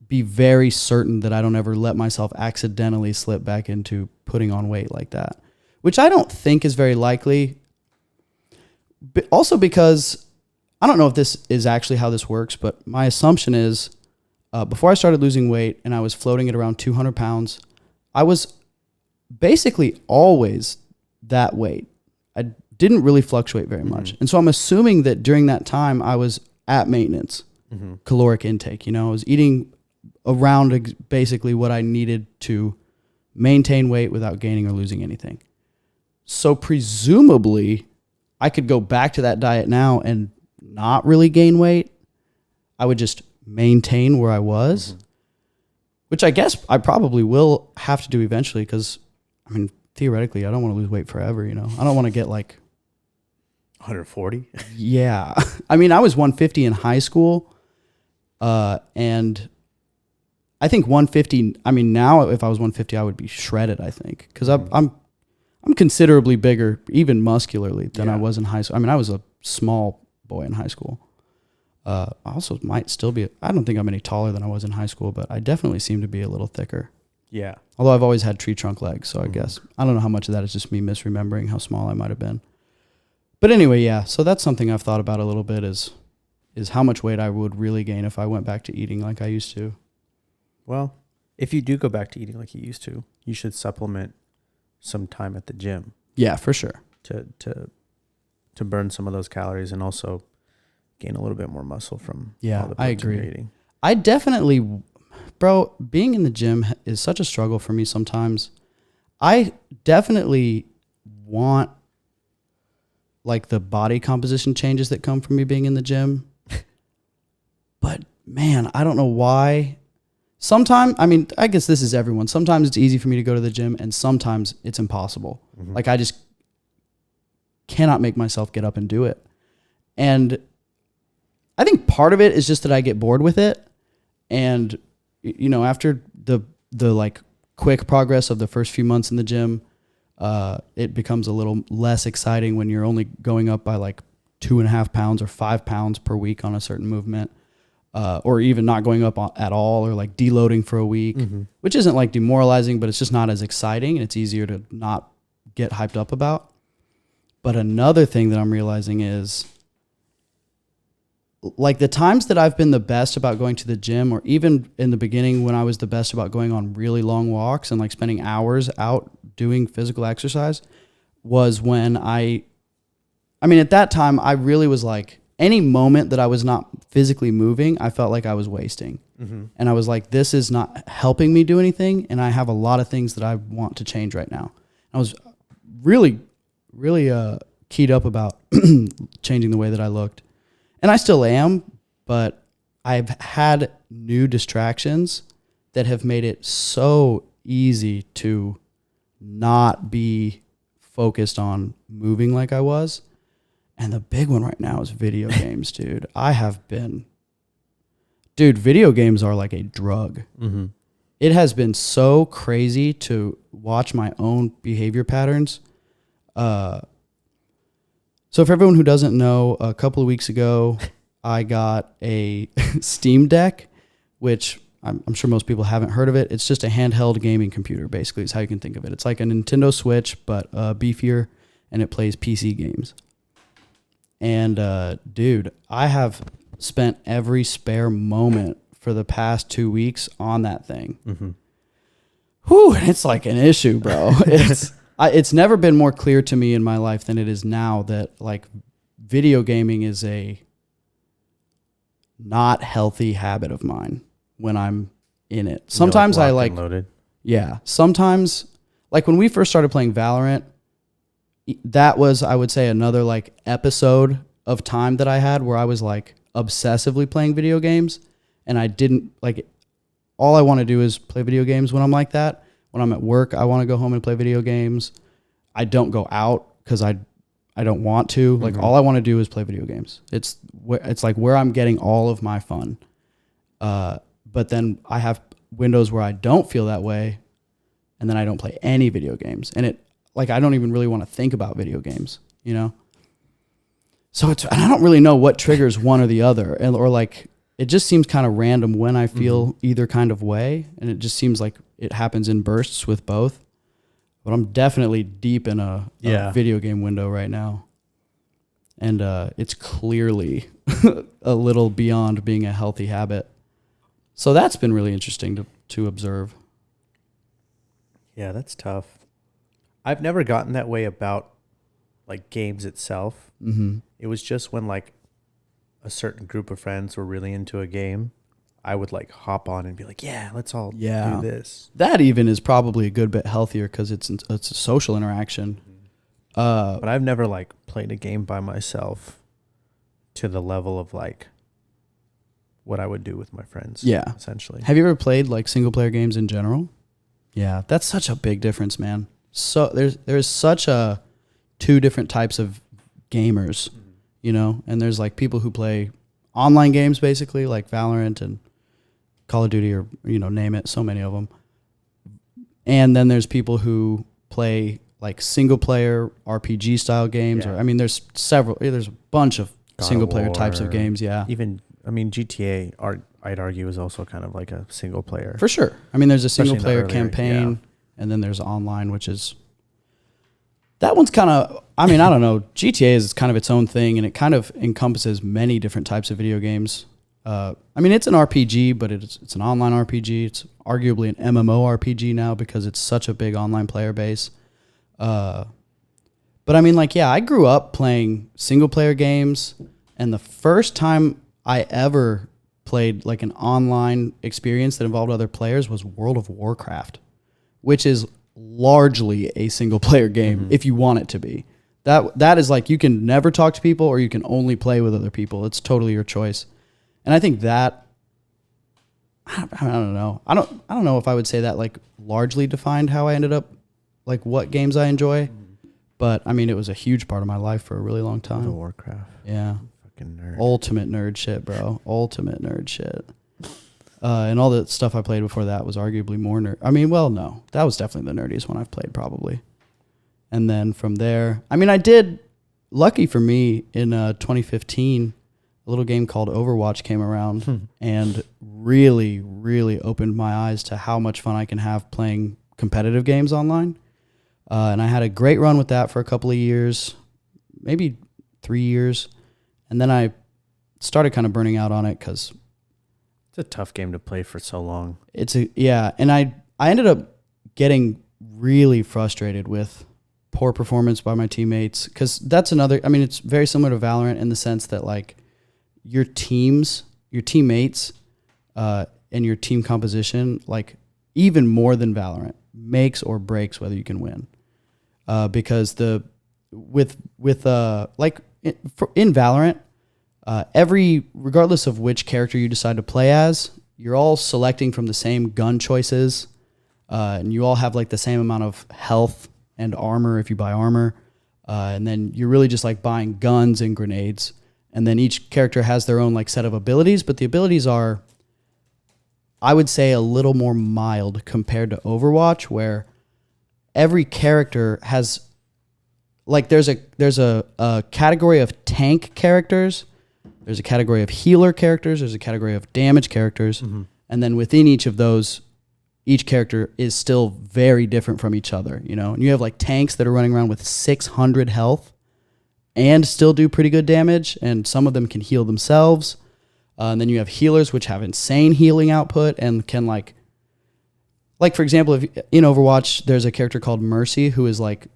be very certain that I don't ever let myself accidentally slip back into putting on weight like that, which I don't think is very likely. But also because I don't know if this is actually how this works, but my assumption is before I started losing weight and I was floating at around 200 pounds, I was basically always that weight. I didn't really fluctuate very much. And so I'm assuming that during that time I was at maintenance caloric intake. I was eating around basically what I needed to maintain weight without gaining or losing anything. So presumably I could go back to that diet now and not really gain weight. I would just maintain where I was, which I guess I probably will have to do eventually, because I mean, theoretically, I don't want to lose weight forever. I don't want to get like 140. Yeah. I mean, I was 150 in high school. And I think 150, I mean, now if I was 150, I would be shredded, I think. Cause I'm considerably bigger, even muscularly, than I was in high school. I mean, I was a small boy in high school. I also might still be, I don't think I'm any taller than I was in high school, but I definitely seem to be a little thicker. Yeah. Although I've always had tree trunk legs, so I guess I don't know how much of that is just me misremembering how small I might have been. But anyway, yeah. So that's something I've thought about a little bit is how much weight I would really gain if I went back to eating like I used to. Well, if you do go back to eating like you used to, you should supplement some time at the gym. Yeah, for sure. To burn some of those calories and also gain a little bit more muscle from all the protein I agree. you're eating. I definitely, bro, being in the gym is such a struggle for me sometimes. I definitely want like the body composition changes that come from me being in the gym. But man, I don't know why. Sometimes, I mean, I guess this is everyone. Sometimes it's easy for me to go to the gym and sometimes it's impossible. Like I just cannot make myself get up and do it. And I think part of it is just that I get bored with it. And, after the like quick progress of the first few months in the gym, it becomes a little less exciting when you're only going up by like 2.5 pounds or 5 pounds per week on a certain movement, or even not going up at all, or like deloading for a week, which isn't like demoralizing, but it's just not as exciting and it's easier to not get hyped up about. But another thing that I'm realizing is like the times that I've been the best about going to the gym, or even in the beginning when I was the best about going on really long walks and like spending hours out doing physical exercise, was when I mean, at that time, I really was like, any moment that I was not physically moving, I felt like I was wasting. Mm-hmm. And I was like, this is not helping me do anything. And I have a lot of things that I want to change right now. I was really, really keyed up about changing the way that I looked. And I still am, but I've had new distractions that have made it so easy to not be focused on moving like I was. And the big one right now is video games, dude. Video games are like a drug. Mm-hmm. It has been so crazy to watch my own behavior patterns. So for everyone who doesn't know, a couple of weeks ago, I got a Steam Deck, which I'm sure most people haven't heard of it. It's just a handheld gaming computer, basically, is how you can think of it. It's like a Nintendo Switch, but beefier, and it plays PC games. And, dude, I have spent every spare moment for the past 2 weeks on that thing. Mm-hmm. Whew, it's like an issue, bro. It's never been more clear to me in my life than it is now that, like, video gaming is a not healthy habit of mine when I'm in it. Sometimes I like, loaded. Yeah. Sometimes, like when we first started playing Valorant, that was, I would say, another like episode of time that I had where I was like obsessively playing video games, and I didn't like, all I want to do is play video games when I'm like that. When I'm at work, I want to go home and play video games. I don't go out because I don't want to. Like, all I want to do is play video games. It's like where I'm getting all of my fun. But then I have windows where I don't feel that way, and then I don't play any video games. And I don't even really want to think about video games, you know? So and I don't really know what triggers one or the other. Or like, it just seems kind of random when I feel either kind of way. And it just seems like it happens in bursts with both. But I'm definitely deep in a video game window right now. And it's clearly a little beyond being a healthy habit. So that's been really interesting to observe. Yeah, that's tough. I've never gotten that way about like games itself. Mm-hmm. It was just when like a certain group of friends were really into a game, I would like hop on and be like, yeah, let's all do this. That even is probably a good bit healthier because it's a social interaction. But I've never like played a game by myself to the level of like what I would do with my friends. Yeah. Essentially. Have you ever played like single player games in general? Yeah. That's such a big difference, man. So there's such a two different types of gamers, you know, and there's like people who play online games basically like Valorant and Call of Duty or, you know, name it, so many of them. And then there's people who play like single player RPG style games, or I mean there's a bunch of single player types of games, Even GTA I'd argue is also kind of like a single player. For sure. I mean there's a single player campaign and then there's online, which is that one's kind of, I mean, I don't know. GTA is kind of its own thing, and it kind of encompasses many different types of video games. I mean, it's an RPG, but it's an online RPG. It's arguably an MMORPG now because it's such a big online player base. But I mean, like, yeah, I grew up playing single player games, and the first time I ever played like an online experience that involved other players was World of Warcraft, which is largely a single player game if you want it to be. That is like, you can never talk to people or you can only play with other people. It's totally your choice. And I think that I don't know. I don't know if I would say that like largely defined how I ended up like what games I enjoy. But I mean, it was a huge part of my life for a really long time. Warcraft. Yeah. Fucking nerd. Ultimate nerd shit, bro. Ultimate nerd shit. And all the stuff I played before that was arguably more nerd. I mean, well, no, that was definitely the nerdiest one I've played probably. And then from there, I mean, I did, lucky for me, in 2015, a little game called Overwatch came around and really, really opened my eyes to how much fun I can have playing competitive games online. And I had a great run with that for a couple of years, maybe 3 years. And then I started kind of burning out on it because It's a tough game to play for so long. and I ended up getting really frustrated with poor performance by my teammates, because that's another, I mean, it's very similar to Valorant in the sense that like your teammates, and your team composition, like even more than Valorant, makes or breaks whether you can win. Because in Valorant, regardless of which character you decide to play as, you're all selecting from the same gun choices, and you all have like the same amount of health and armor if you buy armor, and then you're really just like buying guns and grenades, and then each character has their own like set of abilities, but the abilities are, I would say, a little more mild compared to Overwatch, where every character has like there's a category of tank characters, there's a category of healer characters, there's a category of damage characters, and then within each of those, each character is still very different from each other, you know? And you have like tanks that are running around with 600 health and still do pretty good damage, and some of them can heal themselves. And then you have healers, which have insane healing output and can like for example, if in Overwatch, there's a character called Mercy who is like,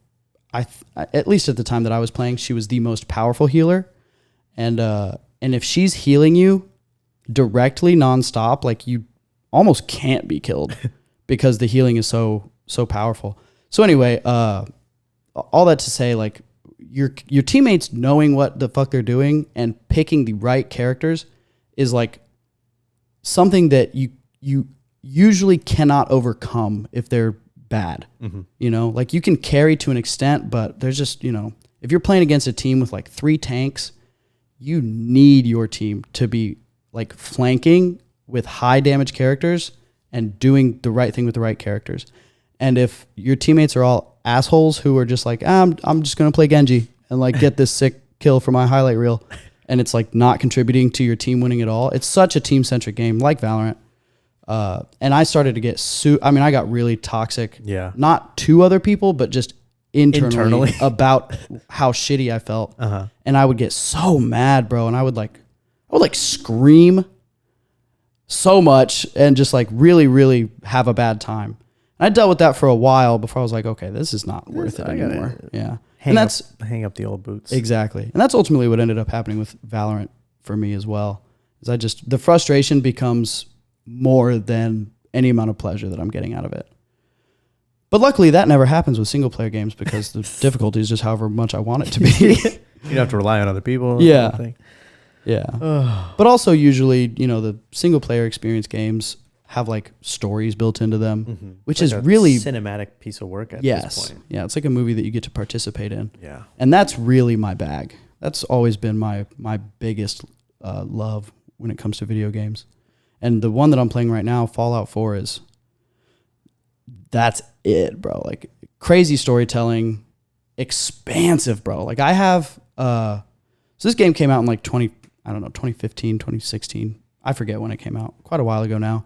at least at the time that I was playing, she was the most powerful healer. And if she's healing you directly nonstop, like you almost can't be killed because the healing is so powerful. So anyway, all that to say, like your teammates knowing what the fuck they're doing and picking the right characters is like something that you usually cannot overcome if they're bad. You know, like you can carry to an extent, but there's just, you know, if you're playing against a team with like 3 tanks, you need your team to be like flanking with high damage characters and doing the right thing with the right characters. And if your teammates are all assholes who are just like, I'm just going to play Genji and like get this sick kill for my highlight reel, and it's like not contributing to your team winning at all. It's such a team-centric game like Valorant. And I started to get I got really toxic. Yeah. Not to other people, but just internally about how shitty I felt. And I would get so mad, bro. And I would scream so much and just like really, really have a bad time. And I dealt with that for a while before I was like, okay, this is not worth it anymore. Yeah. Hang up the old boots. Exactly. And that's ultimately what ended up happening with Valorant for me as well. Is the frustration becomes more than any amount of pleasure that I'm getting out of it. But luckily that never happens with single player games because the difficulty is just however much I want it to be. You don't have to rely on other people. Yeah. Yeah. But also usually, you know, the single player experience games have like stories built into them, which is really cinematic piece of work at this point. Yeah. It's like a movie that you get to participate in. Yeah. And that's really my bag. That's always been my biggest love when it comes to video games. And the one that I'm playing right now, Fallout 4, that's it, bro. Like crazy storytelling, expansive, bro. Like I have, so this game came out in like 2015, 2016. I forget when it came out, quite a while ago now.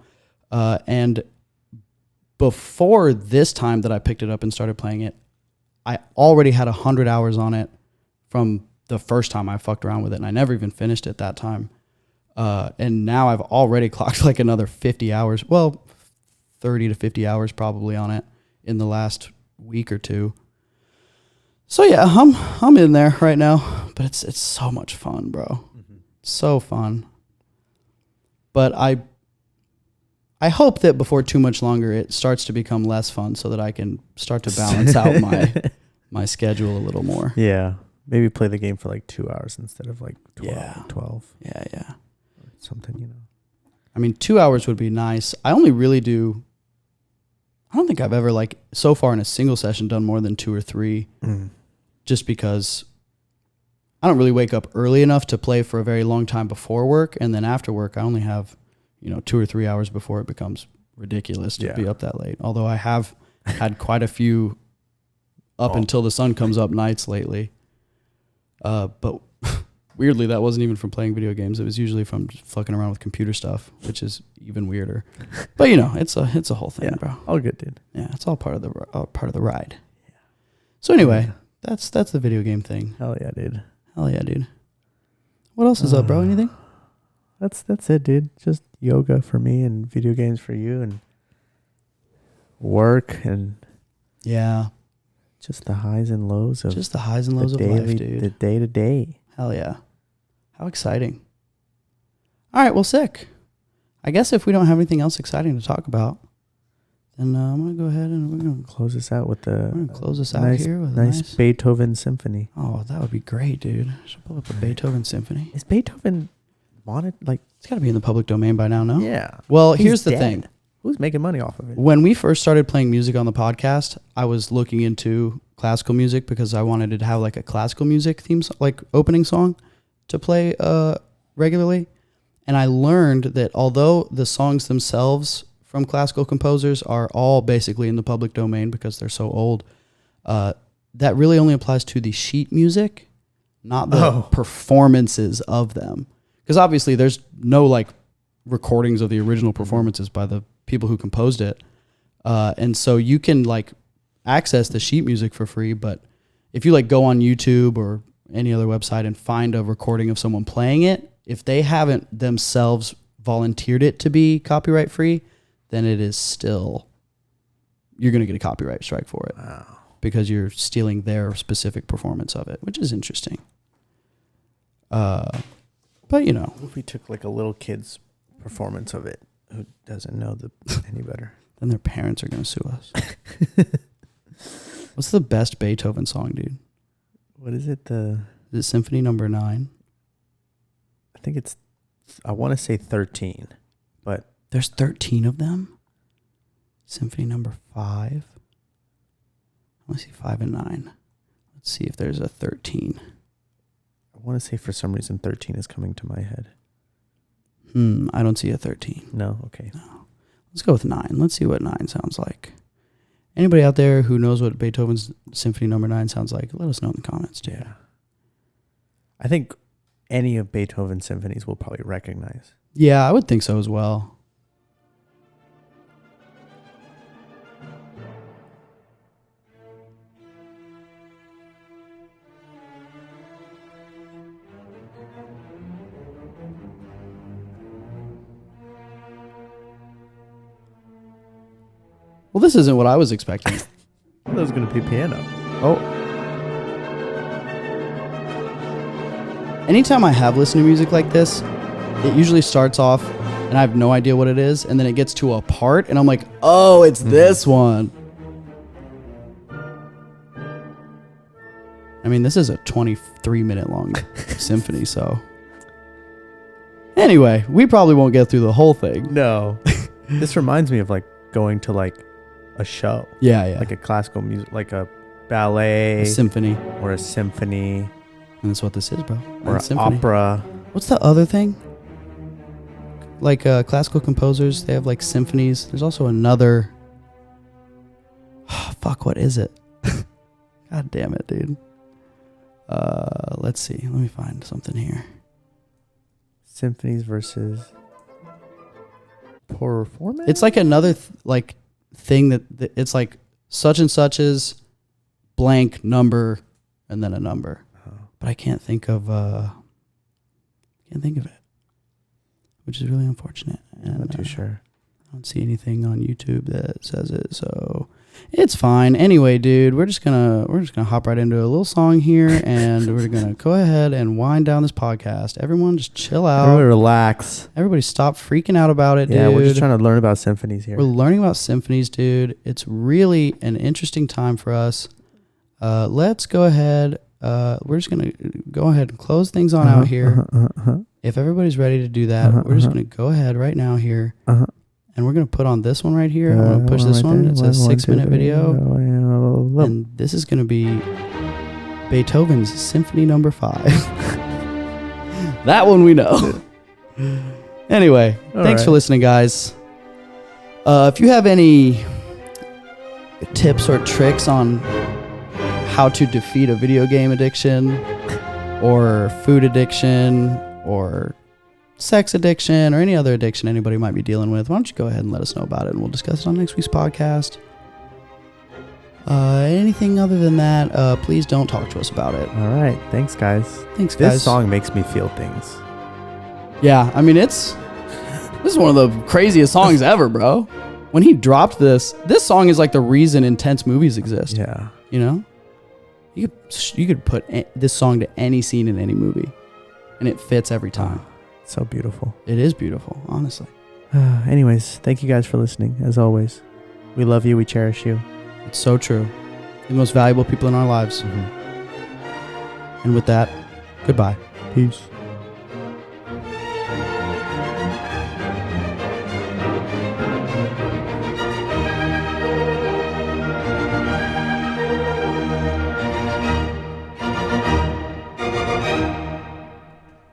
And before this time that I picked it up and started playing it, I already had 100 hours on it from the first time I fucked around with it. And I never even finished it that time. And now I've already clocked like another 50 hours. Well, 30 to 50 hours probably on it in the last week or two. So yeah, I'm in there right now, but it's so much fun, bro. So fun. But I hope that before too much longer, it starts to become less fun so that I can start to balance out my schedule a little more. Yeah. Maybe play the game for like 2 hours instead of like 12. Yeah. Something, you know. I mean, 2 hours would be nice. I don't think I've ever like so far in a single session done more than 2 or 3 just because I don't really wake up early enough to play for a very long time before work. And then after work, I only have, 2 or 3 hours before it becomes ridiculous to be up that late. Although I have had quite a few up until the sun comes up nights lately. But weirdly, that wasn't even from playing video games. It was usually from just fucking around with computer stuff, which is even weirder. But it's a whole thing, bro. All good, dude. Yeah, it's all part of the ride. Yeah. So anyway, that's the video game thing. Hell yeah, dude. Hell yeah, dude. What else is up, bro? Anything? That's it, dude. Just yoga for me and video games for you and work and Yeah. just the highs and lows of Just the highs and lows of daily, life, dude. the day to day. Hell yeah. How exciting. All right, well, sick. I guess if we don't have anything else exciting to talk about, then I'm going to go ahead and we're going to Close this out with close this out nice, here with nice a nice Beethoven symphony. Oh, that would be great, dude. I should pull up a Beethoven symphony. Is Beethoven wanted like? It's got to be in the public domain by now, no? Yeah. Well, He's here's the dead. thing. Who's making money off of it? When we first started playing music on the podcast, I was looking into classical music because I wanted to have like a classical music theme, like opening song to play regularly. And I learned that although the songs themselves from classical composers are all basically in the public domain because they're so old, that really only applies to the sheet music, not the performances of them. Because obviously there's no like recordings of the original performances by the people who composed it. And so you can like access the sheet music for free, but if you like go on YouTube or any other website and find a recording of someone playing it, if they haven't themselves volunteered it to be copyright free, then it is still, you're going to get a copyright strike for it. Wow. Because you're stealing their specific performance of it, which is interesting. But you know, What if we took like a little kid's performance of it who doesn't know any better? then their parents are going to sue us. What's the best Beethoven song, dude? What is it? Is it Symphony Number 9? I think it's. I want to say 13, but There's 13 of them. Symphony Number 5. I want to see 5 and 9. Let's see if there's a 13. I want to say for some reason 13 is coming to my head. I don't see a 13. No, okay. No. Let's go with 9. Let's see what 9 sounds like. Anybody out there who knows what Beethoven's Symphony Number 9 sounds like, let us know in the comments, dude. Yeah. I think any of Beethoven's symphonies we'll probably recognize. Yeah, I would think so as well. Well, this isn't what I was expecting. That was going to be piano. Oh. Anytime I have listened to music like this, it usually starts off and I have no idea what it is, and then it gets to a part and I'm like, oh, it's this one. I mean, this is a 23-minute long symphony, so. Anyway, we probably won't get through the whole thing. No. This reminds me of like going to like a show. Yeah, yeah. Like a classical music, like a ballet. A symphony. Or a symphony. And that's what this is, bro. Or It's an opera. What's the other thing? Like classical composers, they have like symphonies. There's also another. Oh, fuck, what is it? God damn it, dude. Let's see. Let me find something here. Symphonies versus performance? It's like another thing that it's like such and such is blank number and then a number. But I can't think of it, which is really unfortunate. I'm not too sure. I don't see anything on YouTube that says it, so it's fine. Anyway, dude, we're just gonna hop right into a little song here, and we're gonna go ahead and wind down this podcast. Everyone, just chill out. Everybody relax. Everybody, stop freaking out about it, dude. Yeah, we're just trying to learn about symphonies here. We're learning about symphonies, dude. It's really an interesting time for us. Let's go ahead. We're just going to go ahead and close things on out here. If everybody's ready to do that, we're just going to go ahead right now here. And we're going to put on this one right here. I'm going to push this one. It's a 6-minute video. And this is going to be Beethoven's Symphony Number 5. That one we know. Anyway, thanks for listening, guys. If you have any tips or tricks on how to defeat a video game addiction or food addiction or sex addiction or any other addiction anybody might be dealing with, why don't you go ahead and let us know about it and we'll discuss it on next week's podcast. Anything other than that, please don't talk to us about it. All right. Thanks, guys. Thanks, guys. This song makes me feel things. Yeah, I mean, this is one of the craziest songs ever, bro. When he dropped this song is like the reason intense movies exist. Yeah. You know? You could put this song to any scene in any movie, and it fits every time. So beautiful. It is beautiful, honestly. Anyways, thank you guys for listening. As always, we love you. We cherish you. It's so true. The most valuable people in our lives. And with that, goodbye. Peace.